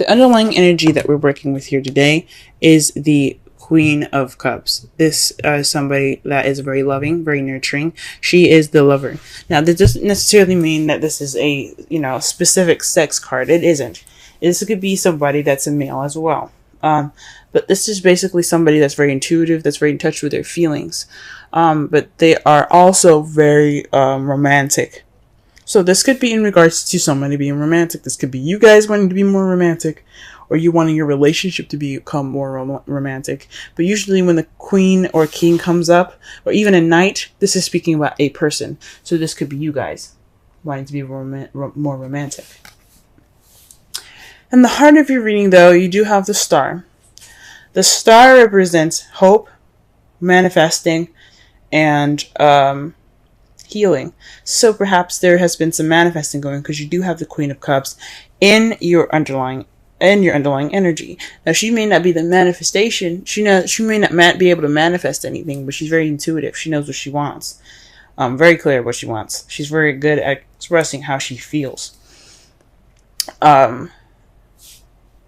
The underlying energy that we're working with here today is the Queen of Cups. This is somebody that is very loving, very nurturing. She is the lover. Now, this doesn't necessarily mean that this is a, specific sex card. It isn't. This could be somebody that's a male as well. But this is basically somebody that's very intuitive, that's very in touch with their feelings. But they are also very romantic. So this could be in regards to somebody being romantic. This could be you guys wanting to be more romantic, or you wanting your relationship to become more romantic. But usually when the queen or king comes up, or even a knight, this is speaking about a person. So this could be you guys wanting to be more romantic. In the heart of your reading, though, you do have the star. The star represents hope, manifesting, and healing. So perhaps there has been some manifesting going, because you do have the Queen of Cups in your underlying energy. Now, she may not be the manifestation. She may not be able to manifest anything, but she's very intuitive. She knows what she wants. Very clear what she wants. She's very good at expressing how she feels.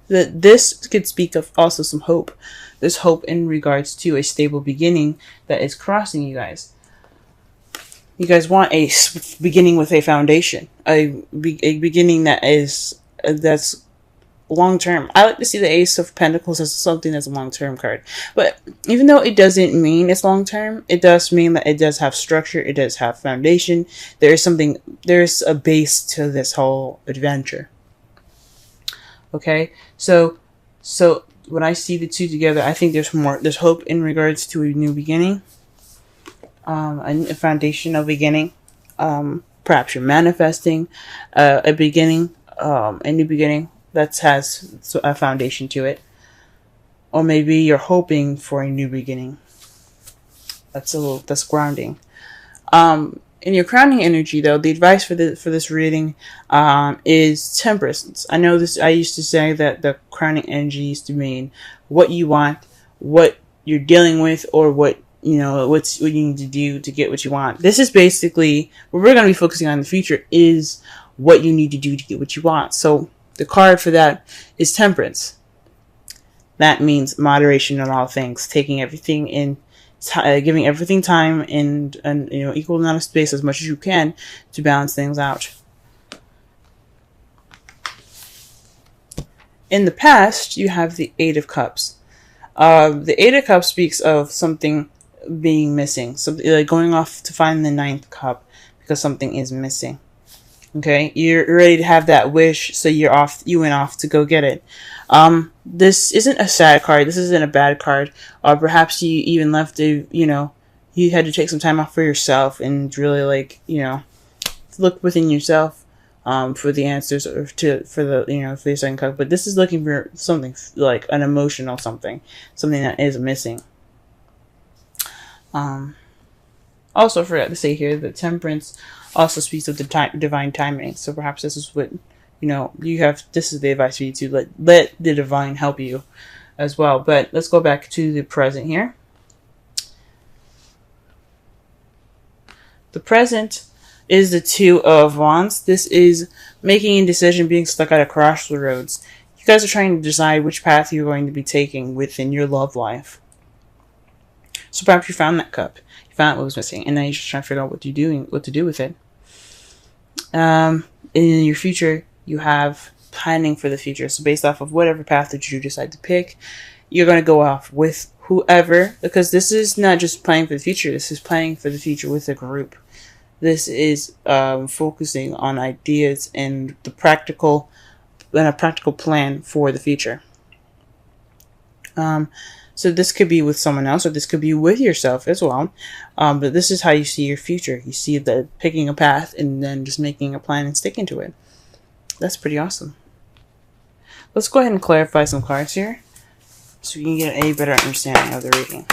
This could speak of also some hope. There's hope in regards to a stable beginning that is crossing you guys. You guys want a beginning with a foundation, a beginning that's long term. I like to see the Ace of Pentacles as something that's a long term card. But even though it doesn't mean it's long term, it does mean that it does have structure. It does have foundation. There's a base to this whole adventure. Okay, so when I see the two together, I think there's hope in regards to a new beginning, a foundational beginning. Perhaps you're manifesting a beginning, a new beginning that has a foundation to it, or maybe you're hoping for a new beginning. That's grounding. In your crowning energy, though, the advice for this reading is temperance. I know this. I used to say that the crowning energy used to mean what you want, what you're dealing with, or what you need to do to get what you want. This is basically what we're going to be focusing on in the future, is what you need to do to get what you want. So the card for that is temperance. That means moderation in all things, taking everything in. Giving everything time and equal amount of space as much as you can to balance things out. In the past, you have the Eight of Cups. The Eight of Cups speaks of something being missing, something like going off to find the ninth cup because something is missing. Okay, you're ready to have that wish, so you went off to go get it. This isn't a sad card. This isn't a bad card. Or perhaps you even left you had to take some time off for yourself and really look within yourself, for the answers or for the second card. But this is looking for something like an emotional something that is missing. Also, I forgot to say here that temperance also speaks of the divine timing. So perhaps this is what you have. This is the advice for you to let the divine help you as well. But let's go back to the present here. The present is the Two of Wands. This is making a decision, being stuck at a crossroads. You guys are trying to decide which path you're going to be taking within your love life. So perhaps you found that cup. You found what was missing, and now you're just trying to figure out what to do with it. In your future, you have planning for the future. So based off of whatever path that you decide to pick, you're going to go off with whoever, because this is not just planning for the future. This is planning for the future with a group. This is focusing on ideas and a practical plan for the future. So this could be with someone else, or this could be with yourself as well. But this is how you see your future. You see that picking a path and then just making a plan and sticking to it. That's pretty awesome. Let's go ahead and clarify some cards here, so we can get a better understanding of the reading.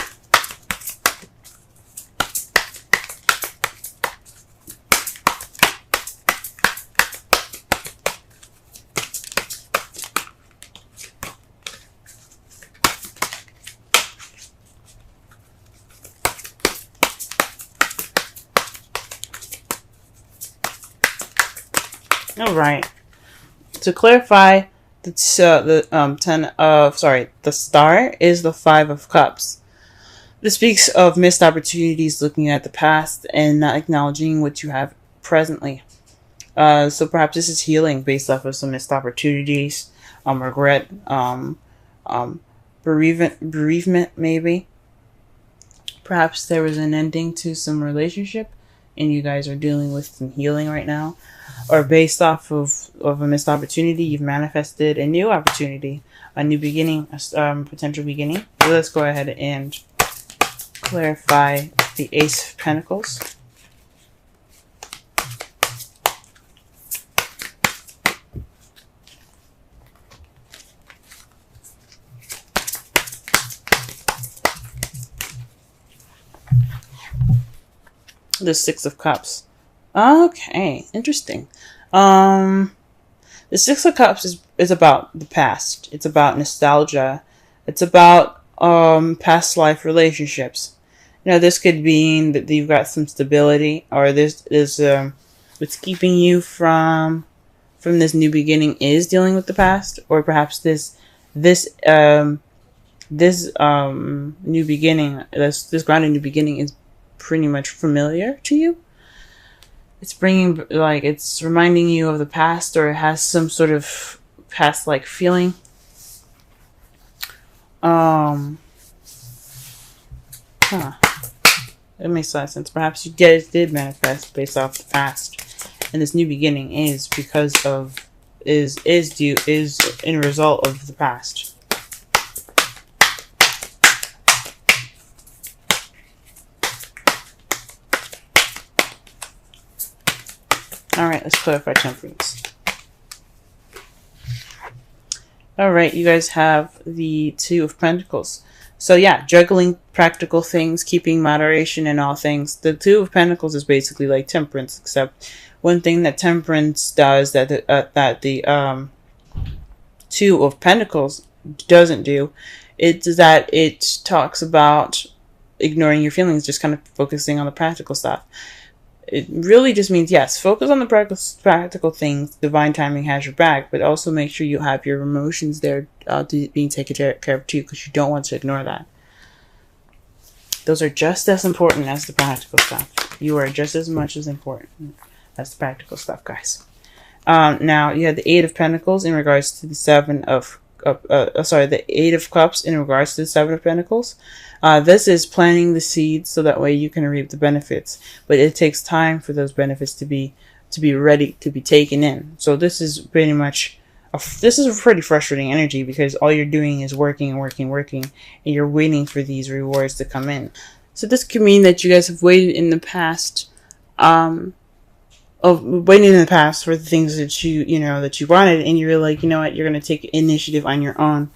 All right. To clarify The star is the Five of Cups. This speaks of missed opportunities, looking at the past and not acknowledging what you have presently. So perhaps this is healing based off of some missed opportunities, regret, bereavement maybe. Perhaps there was an ending to some relationship and you guys are dealing with some healing right now. Or based off of a missed opportunity, you've manifested a new opportunity, a new beginning, a potential beginning. So let's go ahead and clarify the Ace of Pentacles. The Six of Cups. Okay, interesting. The Six of Cups is about the past. It's about nostalgia. It's about past life relationships. You know, this could mean that you've got some stability, or this is what's keeping you from this new beginning is dealing with the past, or perhaps this new beginning, this grounded new beginning is pretty much familiar to you. It's it's reminding you of the past, or it has some sort of past like feeling. It makes a lot of sense. Perhaps you guys did manifest based off the past, and this new beginning is because of is in result of the past. Alright, let's clarify Temperance. Alright, you guys have the Two of Pentacles. So yeah, juggling practical things, keeping moderation in all things. The Two of Pentacles is basically like Temperance, except one thing that Temperance does that the Two of Pentacles doesn't do, it's that it talks about ignoring your feelings, just kind of focusing on the practical stuff. It really just means, yes, focus on the practical things. Divine timing has your back, but also make sure you have your emotions there being taken care of too, because you don't want to ignore that. Those are just as important as the practical stuff. You are just as much as important as the practical stuff, guys. Now, you have the Eight of Pentacles in regards to the the Eight of Cups in regards to the Seven of Pentacles. This is planting the seeds so that way you can reap the benefits, but it takes time for those benefits to be ready to be taken in. So this is pretty much this is a pretty frustrating energy, because all you're doing is working, and you're waiting for these rewards to come in. So this could mean that you guys have waited in the past, for the things that you wanted, and you're like, you know what, you're gonna take initiative on your own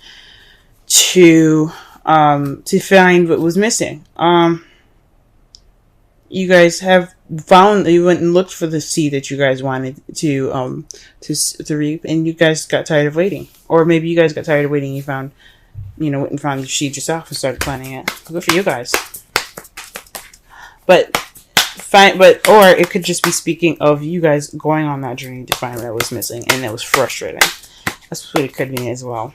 to find what was missing. You guys have found, you went and looked for the seed that you guys wanted to reap, and you guys got tired of waiting. Or maybe you guys got tired of waiting, you found, went and found the seed yourself and started planting it. Good for you guys. Or it could just be speaking of you guys going on that journey to find what was missing, and it was frustrating. That's what it could mean as well.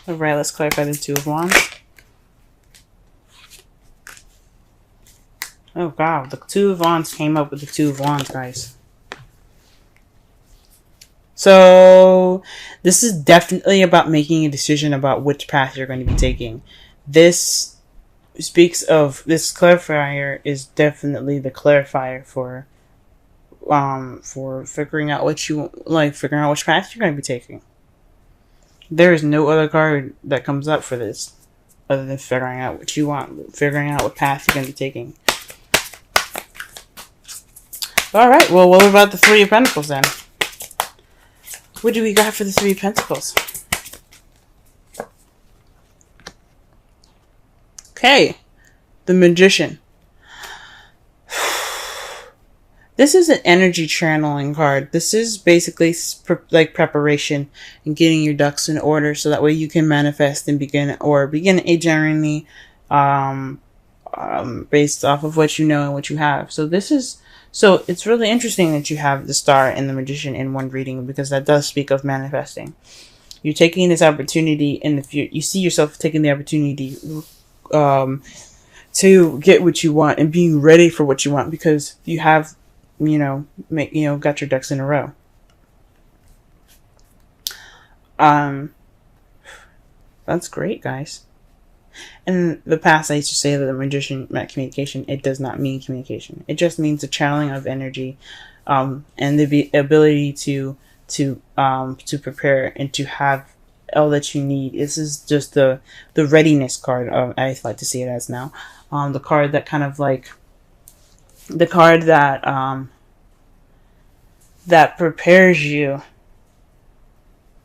Alright, let's clarify the Two of Wands. Oh god, the Two of Wands came up with the Two of Wands, guys. So, this is definitely about making a decision about which path you're going to be taking. This speaks of, this clarifier is definitely the clarifier for figuring out figuring out which path you're going to be taking. There is no other card that comes up for this other than figuring out what you want, figuring out what path you're going to be taking. Alright, well, what about the Three of Pentacles then? What do we got for the Three of Pentacles? Okay, the Magician. This is an energy channeling card. This is basically like preparation and getting your ducks in order so that way you can manifest and begin a journey based off of what you know and what you have. So it's really interesting that you have the Star and the Magician in one reading, because that does speak of manifesting. You're taking this opportunity in the future. You see yourself taking the opportunity to get what you want and being ready for what you want, because you have, got your ducks in a row. That's great, guys. In the past, I used to say that the Magician meant communication. It does not mean communication. It just means the channeling of energy, and the ability to prepare and to have all that you need. This is just the readiness card. I like to see it as now. The card that kind of like the card that that prepares you.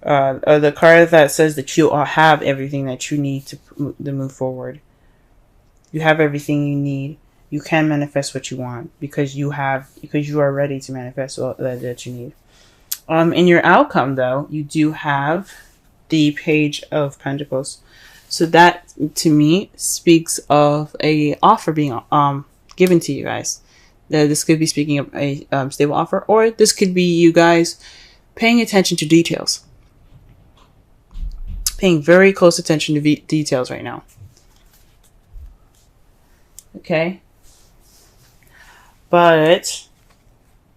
Or the card that says that you all have everything that you need to move forward. You have everything you need. You can manifest what you want because you are ready to manifest all that you need. In your outcome, though, you do have the Page of Pentacles. So that, to me, speaks of a offer being given to you guys. This could be speaking of a stable offer, or this could be you guys paying attention to details. Paying very close attention to details right now. Okay? But,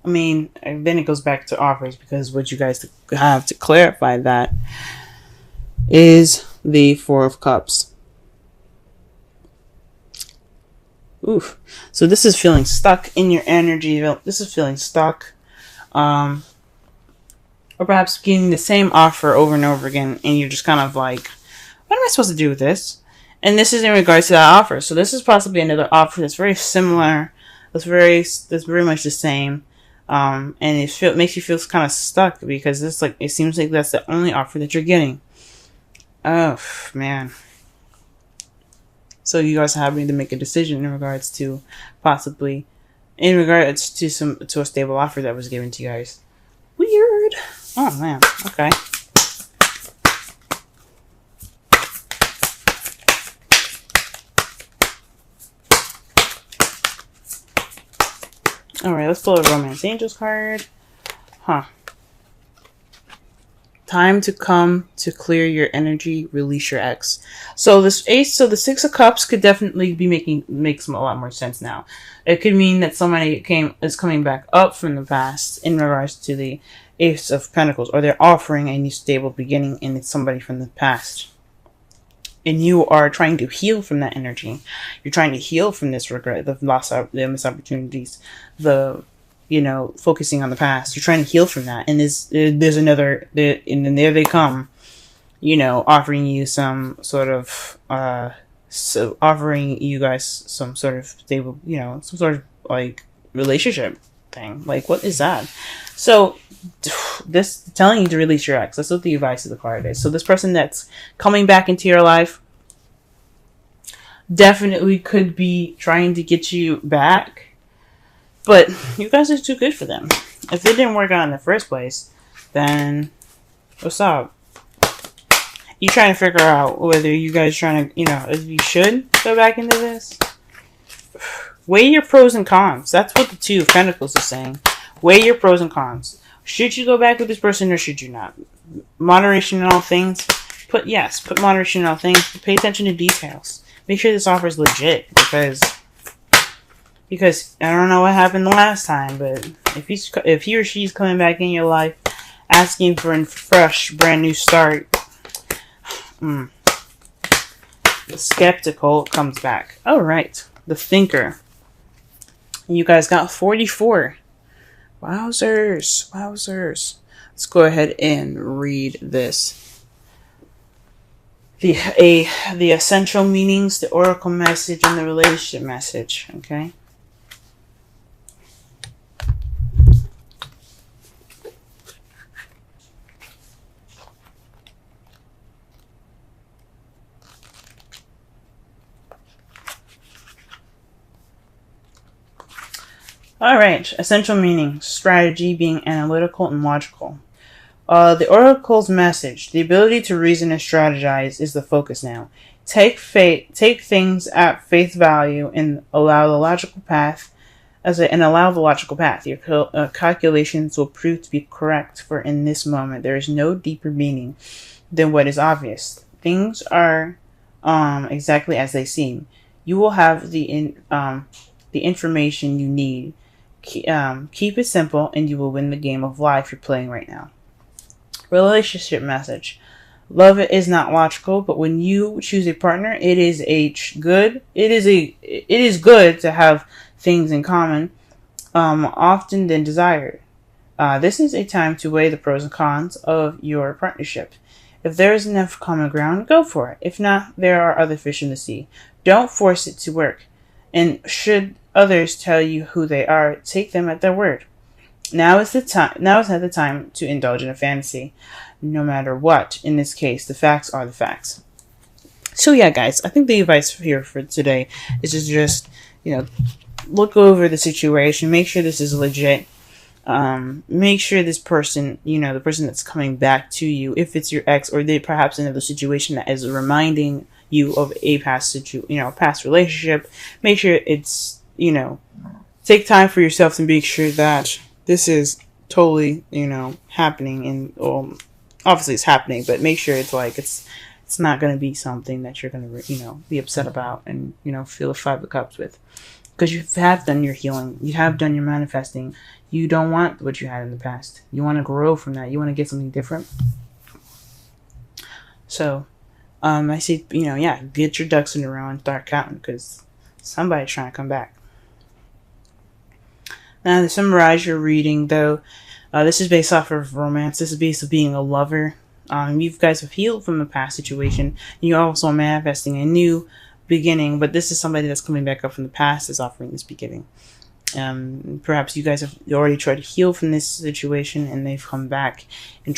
I mean, then it goes back to offers, because what you guys have to clarify that is the Four of Cups. Oof. So this is feeling stuck in your energy. This is feeling stuck. Or perhaps getting the same offer over and over again, and you're just kind of like, what am I supposed to do with this? And this is in regards to that offer. So this is possibly another offer that's very similar, that's very much the same, and it makes you feel kind of stuck, because it seems like that's the only offer that you're getting. Oh man. So you guys are having to make a decision in regards to possibly, in regards to a stable offer that was given to you guys. Weird. Oh man, okay. Alright, let's pull a Romance Angels card. Time to come to clear your energy, release your ex. So the Six of Cups could definitely be makes a lot more sense now. It could mean that somebody is coming back up from the past in regards to the Ace of Pentacles, or they're offering a new stable beginning, and it's somebody from the past. And you are trying to heal from that energy. You're trying to heal from this regret, the loss, the missed opportunities, focusing on the past. You're trying to heal from that. And there's another, and then there they come, offering you some sort of, offering you guys some sort of stable, some sort of like relationship thing. Like, what is that? So, this telling you to release your ex. That's what the advice of the card is. So this person that's coming back into your life definitely could be trying to get you back, but you guys are too good for them. If it didn't work out in the first place, then what's up? You trying to figure out whether you guys trying to, if you should go back into this. Weigh your pros and cons. That's what the Two of Pentacles is saying. Weigh your pros and cons. Should you go back with this person or should you not? Moderation in all things. Put moderation in all things. Pay attention to details. Make sure this offer is legit, because I don't know what happened the last time, but if he or she's coming back in your life asking for a fresh, brand new start, the skeptical comes back. All right, the Thinker. You guys got 44. Wowzers. Let's go ahead and read this. The essential meanings, the oracle message, and the relationship message. Okay. Alright, essential meaning, strategy, being analytical and logical. The Oracle's message, the ability to reason and strategize, is the focus now. take things at face value and allow the logical path. Allow the logical path. Your calculations will prove to be correct. For in this moment, there is no deeper meaning than what is obvious. Things are exactly as they seem. You will have the information you need. Keep it simple, and you will win the game of life you're playing right now. Relationship message. Love is not logical, but when you choose a partner, it is good. It is good to have things in common, often than desired. This is a time to weigh the pros and cons of your partnership. If there is enough common ground, go for it. If not, there are other fish in the sea. Don't force it to work. And should others tell you who they are, take them at their word. Now is not the time to indulge in a fantasy, no matter what. In this case, the facts are the facts. So yeah, guys, I think the advice here for today is to just, look over the situation, make sure this is legit. Make sure this person, the person that's coming back to you, if it's your ex or they perhaps another situation that is reminding you of a past past relationship, make sure it's, take time for yourself to make sure that this is totally, happening, and obviously it's happening, but make sure it's not going to be something that you're going to, be upset about and, feel the 5 of cups with. Because you have done your healing. You have done your manifesting. You don't want what you had in the past. You want to grow from that. You want to get something different. So, I say, get your ducks in a row and start counting, because somebody's trying to come back. Now, to summarize your reading, though, this is based off of romance. This is based on being a lover. You guys have healed from a past situation. You're also manifesting a new beginning, but this is somebody that's coming back up from the past is offering this beginning. Perhaps you guys have already tried to heal from this situation, and they've come back and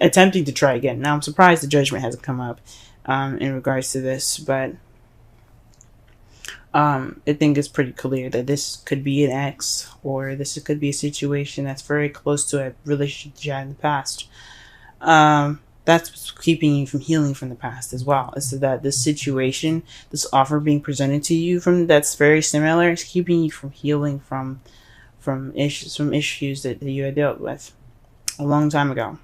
attempting to try again. Now, I'm surprised the judgment hasn't come up in regards to this, but I think it's pretty clear that this could be an ex, or this could be a situation that's very close to a relationship you had in the past. That's what's keeping you from healing from the past as well. Is that this situation, this offer being presented to you that's very similar, is keeping you from healing from issues that you had dealt with a long time ago.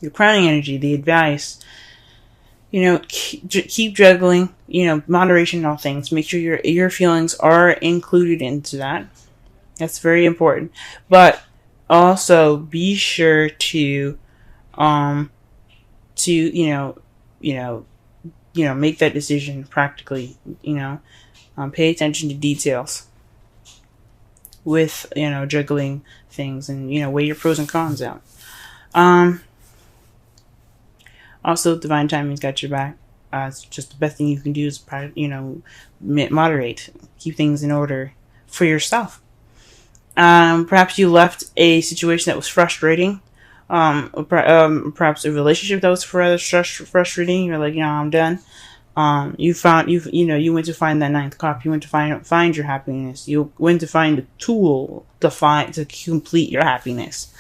Your crowning energy, the advice, keep juggling, moderation in all things. Make sure your feelings are included into that. That's very important. But also be sure to make that decision practically, pay attention to details with, juggling things, and, weigh your pros and cons out. Also, divine timing's got your back. It's just the best thing you can do is, moderate, keep things in order for yourself. Perhaps you left a situation that was frustrating. Perhaps a relationship that was frustrating. You're like, I'm done. You went to find that ninth cup. You went to find your happiness. You went to find the tool to complete your happiness.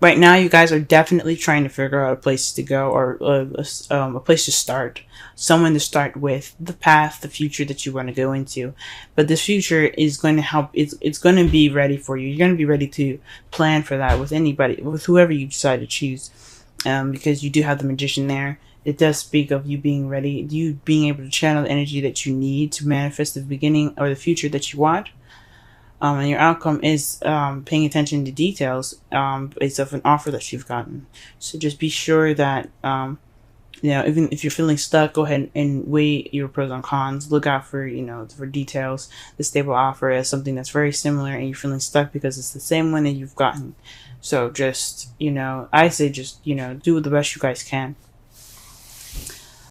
Right now, you guys are definitely trying to figure out a place to go, or a place to start. Someone to start with, the path, the future that you want to go into. But this future is going to help. It's going to be ready for you. You're going to be ready to plan for that with whoever you decide to choose. Because you do have the Magician there. It does speak of you being ready, you being able to channel the energy that you need to manifest the beginning or the future that you want. And your outcome is paying attention to details based off an offer that you've gotten. So just be sure that, even if you're feeling stuck, go ahead and weigh your pros and cons. Look out for, for details. The stable offer is something that's very similar, and you're feeling stuck because it's the same one that you've gotten. So just, I say just, do the best you guys can.